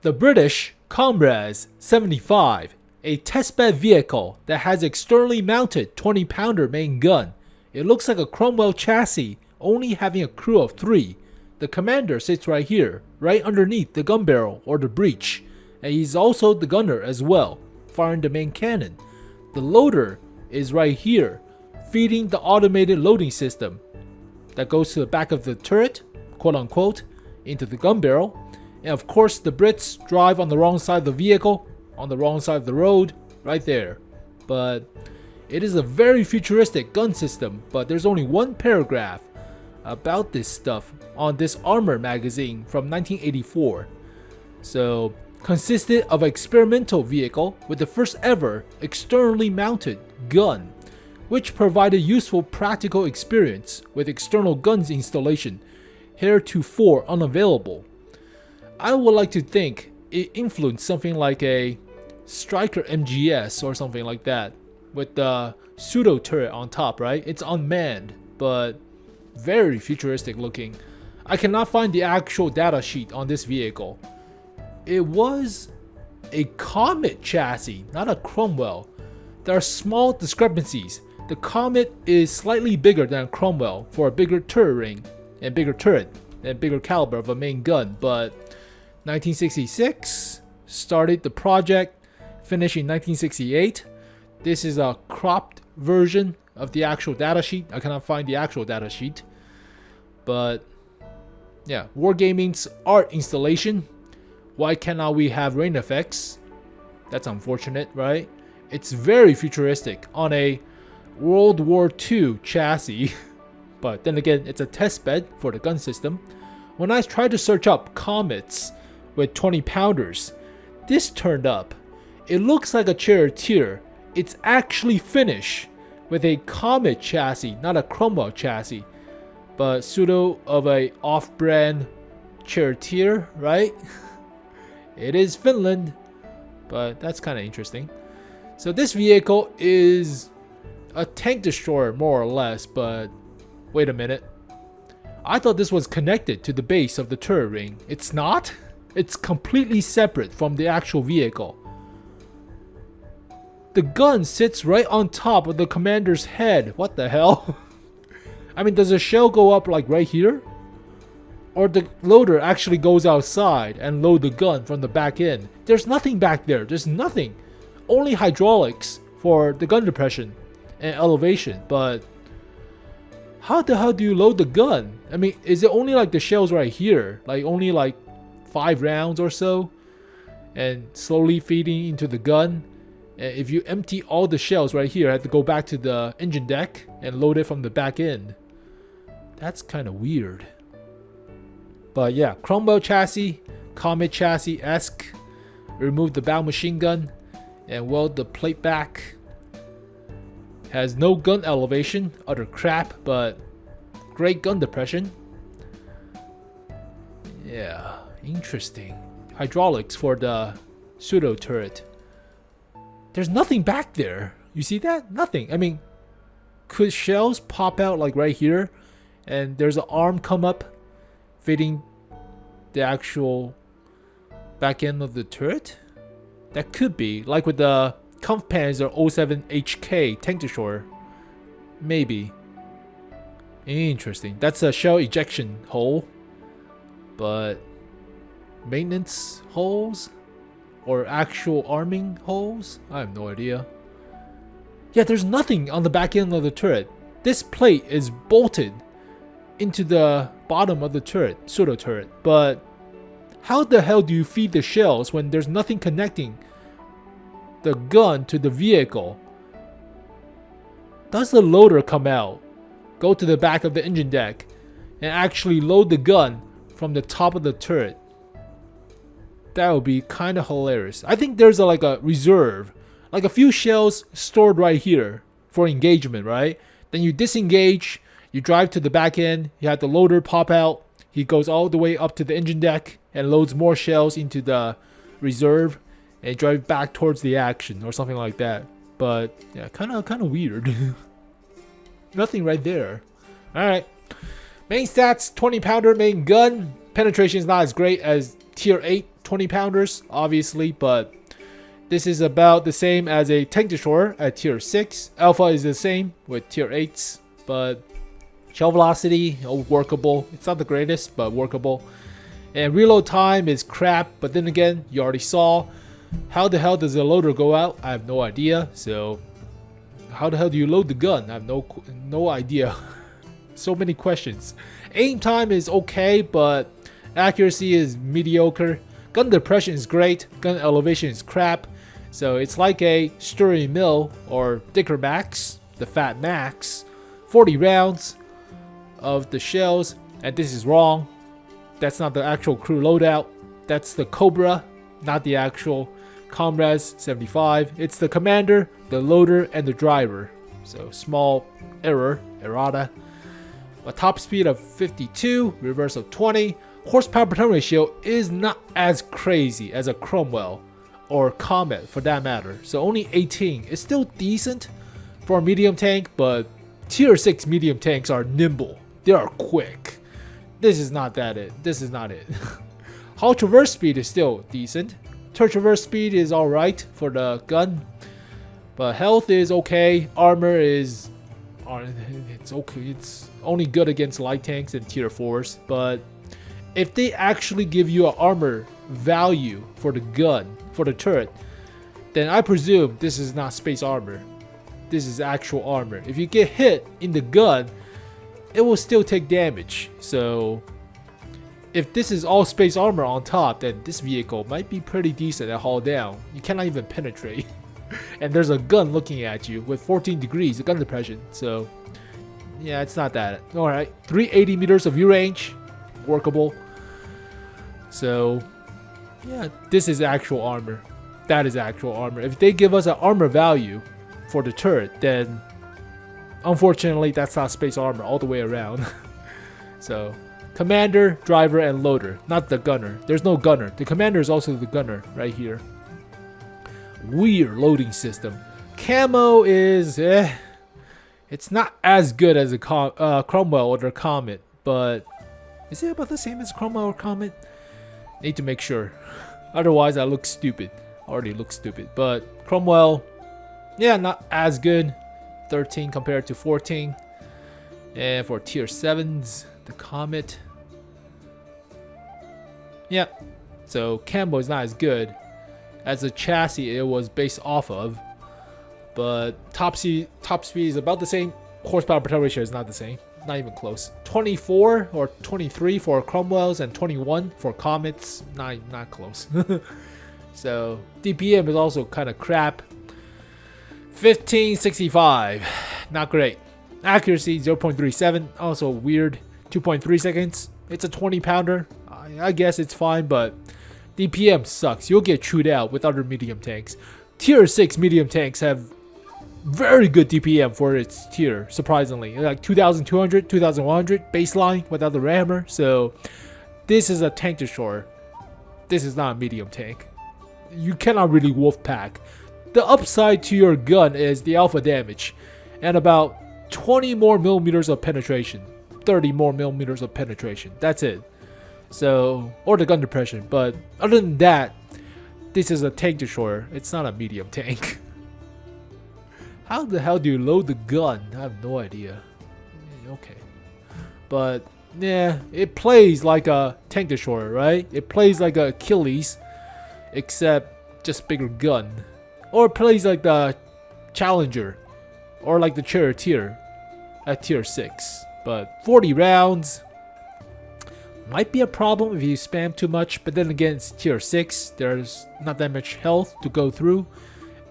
The British COMRES 75, a testbed vehicle that has externally mounted 20-pounder main gun. It looks like a Cromwell chassis, only having a crew of 3. The commander sits right here, right underneath the gun barrel or the breech, and he's also the gunner as well, firing the main cannon. The loader is right here, feeding the automated loading system that goes to the back of the turret, quote unquote, into the gun barrel. And of course the Brits drive on the wrong side of the vehicle, on the wrong side of the road, right there. But it is a very futuristic gun system, but there's only one paragraph about this stuff on this Armor magazine from 1984. So, consisted of an experimental vehicle with the first ever externally mounted gun, which provided useful practical experience with external guns installation, heretofore unavailable. I would like to think it influenced something like a Stryker MGS or something like that, with the pseudo turret on top, right? It's unmanned, but very futuristic looking. I cannot find the actual data sheet on this vehicle. It was a Comet chassis, not a Cromwell. There are small discrepancies. The Comet is slightly bigger than Cromwell for a bigger turret ring and bigger turret and bigger caliber of a main gun, but 1966 started the project, finished in 1968. This is a cropped version of the actual data sheet. I cannot find the actual data sheet, but yeah, Wargaming's art installation. Why cannot we have rain effects? That's unfortunate, right? It's very futuristic on a World War II chassis, but then again, it's a test bed for the gun system. When I tried to search up Comets with 20-pounders, this turned up. It looks like a charioteer. It's actually finished with a Comet chassis, not a Cromwell chassis, but pseudo of a off-brand charioteer, right? It is Finland, but that's kind of interesting. So this vehicle is a tank destroyer more or less, but wait a minute. I thought this was connected to the base of the turret ring. It's not? It's completely separate from the actual vehicle. The gun sits right on top of the commander's head. What the hell? I mean, does the shell go up like right here? Or the loader actually goes outside and load the gun from the back end? There's nothing back there. There's nothing. Only hydraulics for the gun depression and elevation. But how the hell do you load the gun? I mean, is it only like the shells right here? Like only like 5 rounds or so? And slowly feeding into the gun? And if you empty all the shells right here, I have to go back to the engine deck and load it from the back end. That's kind of weird. But yeah, Cromwell chassis, Comet chassis-esque. Remove the bow machine gun and weld the plate back. Has no gun elevation, utter crap, but great gun depression. Yeah, interesting. Hydraulics for the pseudo turret. There's nothing back there. You see that? Nothing. I mean, could shells pop out like right here and there's an arm come up fitting the actual back end of the turret? That could be. Like with the Kampfpanzer 07HK tank destroyer. Maybe. Interesting. That's a shell ejection hole. But maintenance holes? Or actual arming holes? I have no idea. Yeah, there's nothing on the back end of the turret. This plate is bolted into the bottom of the turret, pseudo turret. But how the hell do you feed the shells when there's nothing connecting the gun to the vehicle? Does the loader come out, go to the back of the engine deck, and actually load the gun from the top of the turret? That would be kind of hilarious. I think there's like a reserve, like a few shells stored right here for engagement, right? Then you disengage, you drive to the back end, you have the loader pop out, he goes all the way up to the engine deck and loads more shells into the reserve and drive back towards the action or something like that. But yeah, kind of weird. Nothing right there. All right, main stats: 20-pounder main gun. Penetration is not as great as Tier 8 20 pounders, obviously, but this is about the same as a tank destroyer at tier 6. Alpha is the same with tier 8s, but shell velocity, workable. It's not the greatest, but workable. And reload time is crap, but then again, you already saw. How the hell does the loader go out? I have no idea. So, how the hell do you load the gun? I have no idea. So many questions. Aim time is okay, but accuracy is mediocre. Gun depression is great. Gun elevation is crap. So it's like a Sturry Mill or Dicker Max, the Fat Max. 40 rounds of the shells, and this is wrong. That's not the actual crew loadout. That's the Cobra, not the actual COMRES 75. It's the commander, the loader, and the driver. So small errata. A top speed of 52, reverse of 20. Horsepower per ton ratio is not as crazy as a Cromwell or Comet for that matter. So only 18. It's still decent for a medium tank, but tier 6 medium tanks are nimble. They are quick. This is not it. This is not it. Hull traverse speed is still decent. Turret traverse speed is alright for the gun. But health is okay. Armor is... it's okay. It's only good against light tanks and tier 4s. But if they actually give you an armor value for the gun, for the turret, then I presume this is not space armor. This is actual armor. If you get hit in the gun, it will still take damage. So if this is all space armor on top, then this vehicle might be pretty decent at haul down. You cannot even penetrate. And there's a gun looking at you with 14 degrees of gun depression. So yeah, it's not that. Alright, 380 meters of view range. Workable. So yeah, this is actual armor. That is actual armor. If they give us an armor value for the turret, then unfortunately that's not space armor all the way around. So commander, driver, and loader, not the gunner. There's no gunner. The commander is also the gunner right here. Weird loading system. Camo is it's not as good as a Cromwell or the Comet, but is it about the same as Cromwell or Comet? Need to make sure. Otherwise I look stupid. Already look stupid. But Cromwell, yeah, not as good. 13 compared to 14. And for tier 7s, the Comet, yeah, so camo is not as good as the chassis it was based off of, but top speed is about the same. Horsepower per ton ratio is not the same, not even close. 24 or 23 for Cromwells and 21 for Comets, not close. So DPM is also kind of crap. 1565, not great. Accuracy 0.37, also weird. 2.3 seconds. It's a 20 pounder. I guess it's fine, but DPM sucks. You'll get chewed out with other medium tanks. Tier 6 medium tanks have very good DPM for its tier, surprisingly. Like 2200, 2100 baseline without the rammer. So this is a tank destroyer. This is not a medium tank. You cannot really wolf pack. The upside to your gun is the alpha damage and about 20 more millimeters of penetration. 30 more millimeters of penetration. That's it. So, or the gun depression. But other than that, this is a tank destroyer. It's not a medium tank. How the hell do you load the gun? I have no idea. Okay. But yeah, it plays like a tank destroyer, right? It plays like a Achilles, except just bigger gun. Or it plays like the Challenger, or like the Charioteer at tier 6. But 40 rounds might be a problem if you spam too much, but then again it's tier 6. There's not that much health to go through.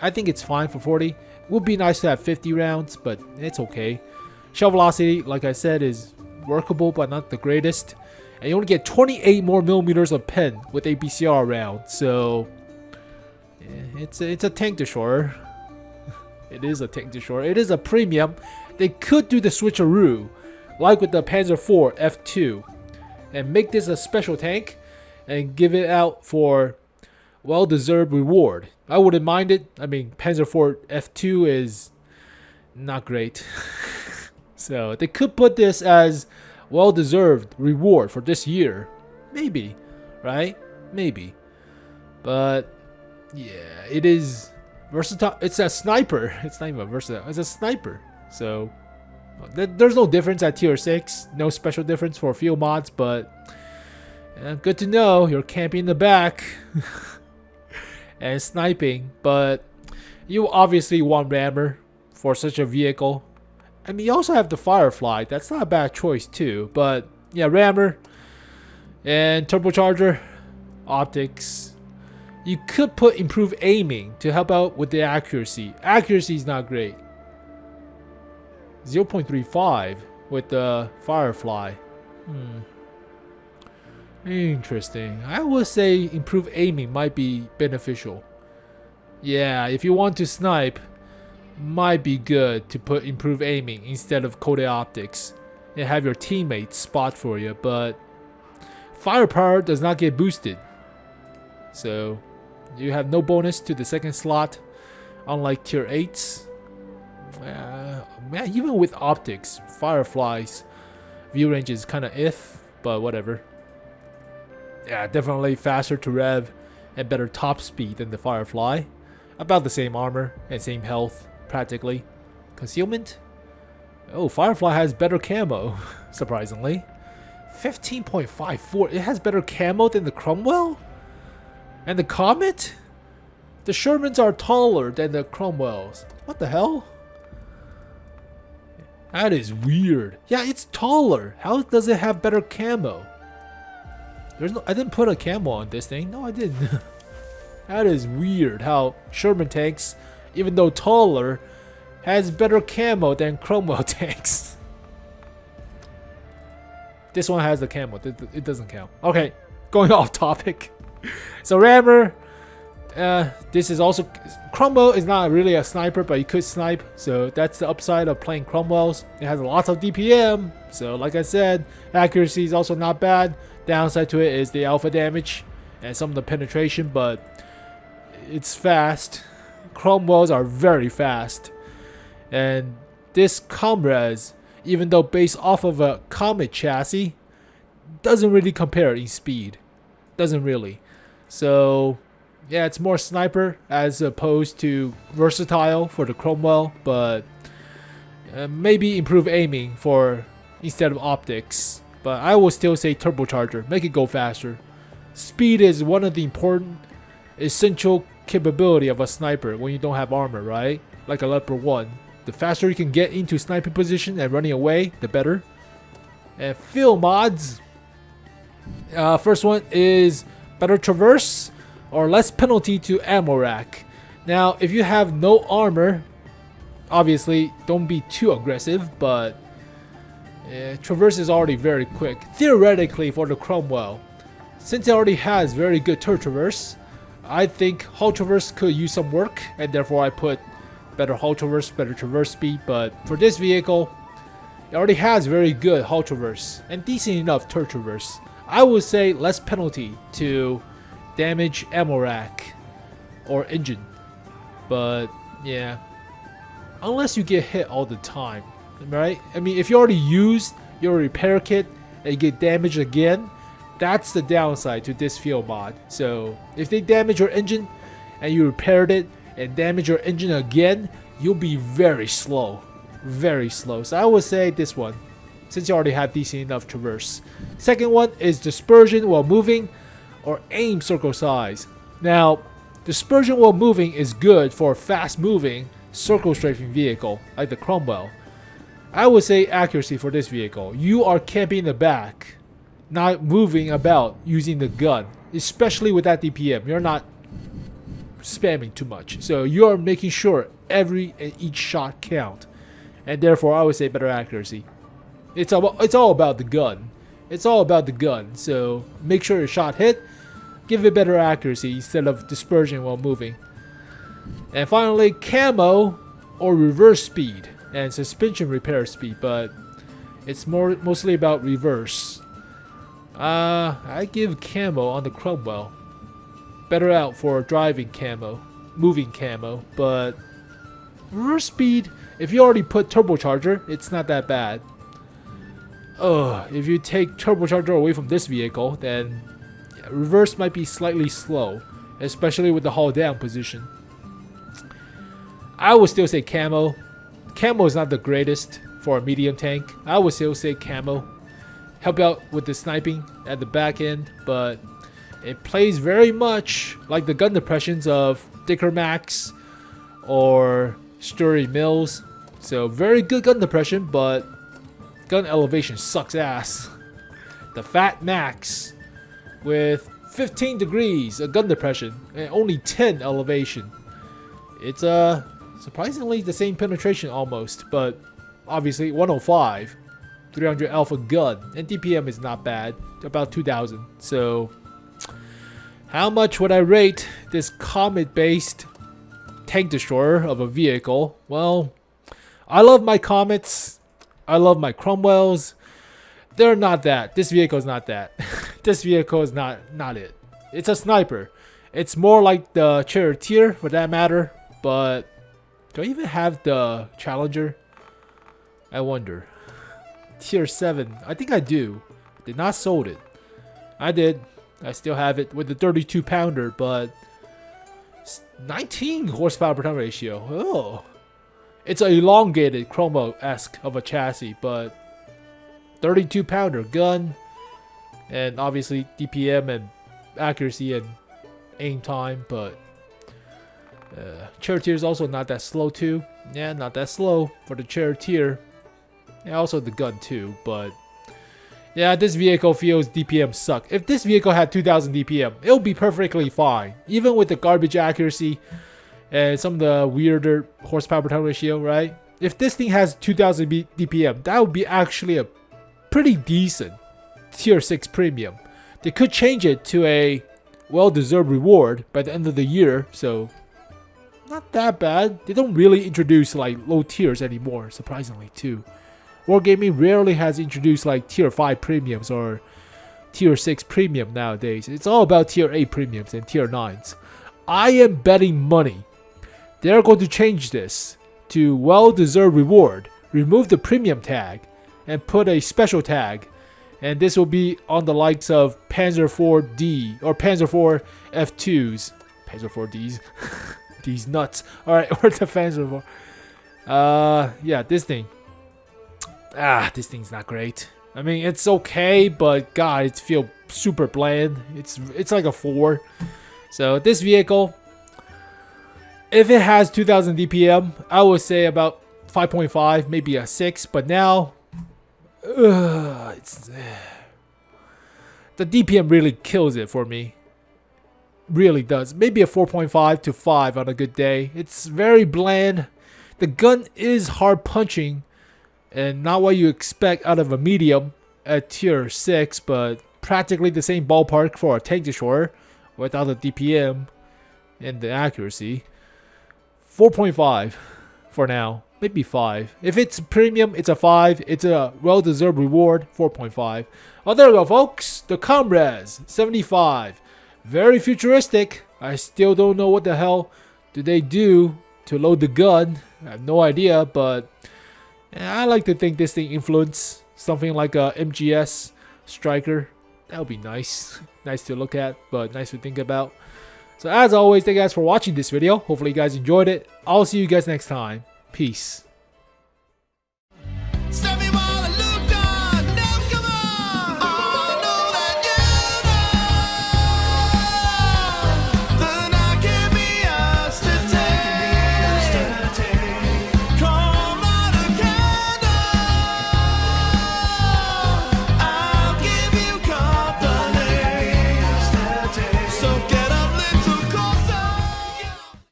I think it's fine for 40. Would be nice to have 50 rounds, but it's okay. Shell velocity, like I said, is workable but not the greatest. And you only get 28 more millimeters of pen with APCR round. So yeah, it's a tank destroyer. It is a tank destroyer. It is a premium. They could do the switcheroo, like with the Panzer IV F2, and make this a special tank and give it out for well-deserved reward. I wouldn't mind it. I mean, Panzer IV F2 is not great. So they could put this as well-deserved reward for this year. Maybe, right? Maybe. But yeah, it is versatile. It's a sniper. It's not even versatile. It's a sniper. So there's no difference at tier 6. No special difference for field mods, but good to know you're camping in the back and sniping. But you obviously want rammer for such a vehicle. I mean, you also have the Firefly. That's not a bad choice too. But yeah, rammer and turbocharger, optics. You could put improved aiming to help out with the accuracy. Accuracy is not great. 0.35 with the Firefly. Interesting. I would say improved aiming might be beneficial. Yeah, if you want to snipe, might be good to put improved aiming instead of coated optics and have your teammates spot for you, but firepower does not get boosted. So you have no bonus to the second slot, unlike tier 8s. Man, even with optics, Firefly's view range is kind of but whatever. Yeah, definitely faster to rev and better top speed than the Firefly. About the same armor and same health, practically. Concealment? Oh, Firefly has better camo, surprisingly. 15.54. It has better camo than the Cromwell? And the Comet? The Shermans are taller than the Cromwells. What the hell? That is weird. Yeah, it's taller. How does it have better camo? I didn't put a camo on this thing. No, I didn't. That is weird how Sherman tanks, even though taller, has better camo than Cromwell tanks. This one has the camo. It doesn't count. Okay, going off topic. So rammer, this is also Cromwell is not really a sniper, but you could snipe. So that's the upside of playing Cromwells. It has lots of DPM. So like I said, accuracy is also not bad. Downside to it is the alpha damage and some of the penetration, but it's fast. Cromwells are very fast. And this COMRES, even though based off of a Comet chassis, doesn't really compare in speed. Doesn't really. So yeah, it's more sniper as opposed to versatile for the Cromwell, but maybe improve aiming for instead of optics. But I will still say turbocharger, make it go faster. Speed is one of the important essential capability of a sniper when you don't have armor, right? Like a leopard 1. The faster you can get into sniping position and running away, the better. And field mods. First one is better traverse or less penalty to ammo rack. Now, if you have no armor, obviously don't be too aggressive, but traverse is already very quick. Theoretically, for the Cromwell, since it already has very good turret traverse, I think hull traverse could use some work, and therefore I put better hull traverse, better traverse speed. But for this vehicle, it already has very good hull traverse and decent enough turret traverse. I would say less penalty to damage ammo rack or engine. But yeah, unless you get hit all the time, right? I mean, if you already used your repair kit and you get damaged again, that's the downside to this field mod. So if they damage your engine and you repaired it and damage your engine again, you'll be very slow. Very slow. So I would say this one, since you already have decent enough traverse. Second one is dispersion while moving or aim circle size. Now, dispersion while moving is good for a fast moving circle strafing vehicle like the Cromwell. I would say accuracy for this vehicle. You are camping in the back, not moving about using the gun, especially with that DPM. You're not spamming too much, so you are making sure every and each shot count, and therefore I would say better accuracy. It's all about the gun. It's all about the gun. So make sure your shot hit, give it better accuracy instead of dispersion while moving. And finally, camo or reverse speed and suspension repair speed, but it's mostly about reverse. I give camo on the Cromwell. Better out for driving camo, moving camo, but reverse speed, if you already put turbocharger, it's not that bad. If you take turbocharger away from this vehicle, then reverse might be slightly slow, especially with the hull down position. I would still say camo. Camo is not the greatest for a medium tank. I would still say camo. Help out with the sniping at the back end, but it plays very much like the gun depressions of Thicker Max or Sturdy Mills. So very good gun depression, but gun elevation sucks ass. The Fat Max with 15 degrees of gun depression and only 10 elevation. It's surprisingly the same penetration almost, but obviously 105, 300 alpha gun, and DPM is not bad, about 2000. So how much would I rate this Comet based tank destroyer of a vehicle? Well, I love my Comets, I love my Cromwells. They're not that. This vehicle is not that. This vehicle is not it. It's a sniper. It's more like the Charioteer for that matter, but do I even have the Challenger? I wonder. Tier 7. I think I do. Did not sold it. I did. I still have it with the 32 pounder, but 19 horsepower per ton ratio. Oh. It's an elongated Chromo-esque of a chassis, but 32 pounder gun, and obviously DPM and accuracy and aim time, but Charioteer is also not that slow too. Yeah, not that slow for the Charioteer. And also the gun too, but yeah, this vehicle feels DPM suck. If this vehicle had 2000 DPM, it would be perfectly fine. Even with the garbage accuracy and some of the weirder horsepower per ton ratio, right? If this thing has 2000 DPM, that would be actually a pretty decent tier 6 premium. They could change it to a well-deserved reward by the end of the year, so not that bad. They don't really introduce like low tiers anymore, surprisingly too. Wargaming rarely has introduced like tier 5 premiums or tier 6 premium nowadays. It's all about tier 8 premiums and tier 9s. I am betting money they're going to change this to well-deserved reward, remove the premium tag, and put a special tag, and this will be on the likes of Panzer IV-D or Panzer IV F2s. Panzer IV-Ds. These nuts. Alright, or the Panzer IV. Yeah, this thing. This thing's not great. I mean, it's okay, but God, it feels super bland. It's like a 4. So this vehicle, if it has 2000 DPM, I would say about 5.5, maybe a 6, but now the DPM really kills it for me. Really does. Maybe a 4.5 to 5 on a good day. It's very bland. The gun is hard punching and not what you expect out of a medium at tier 6, but practically the same ballpark for a tank destroyer without the DPM and the accuracy. 4.5 for now. Maybe 5. If it's premium, it's a 5. It's a well-deserved reward, 4.5. Oh, there we go, folks. The COMRES 75. Very futuristic. I still don't know what the hell do they do to load the gun. I have no idea, but I like to think this thing influenced something like a MGS Stryker. That would be nice. Nice to look at, but nice to think about. So as always, thank you guys for watching this video. Hopefully you guys enjoyed it. I'll see you guys next time. Peace.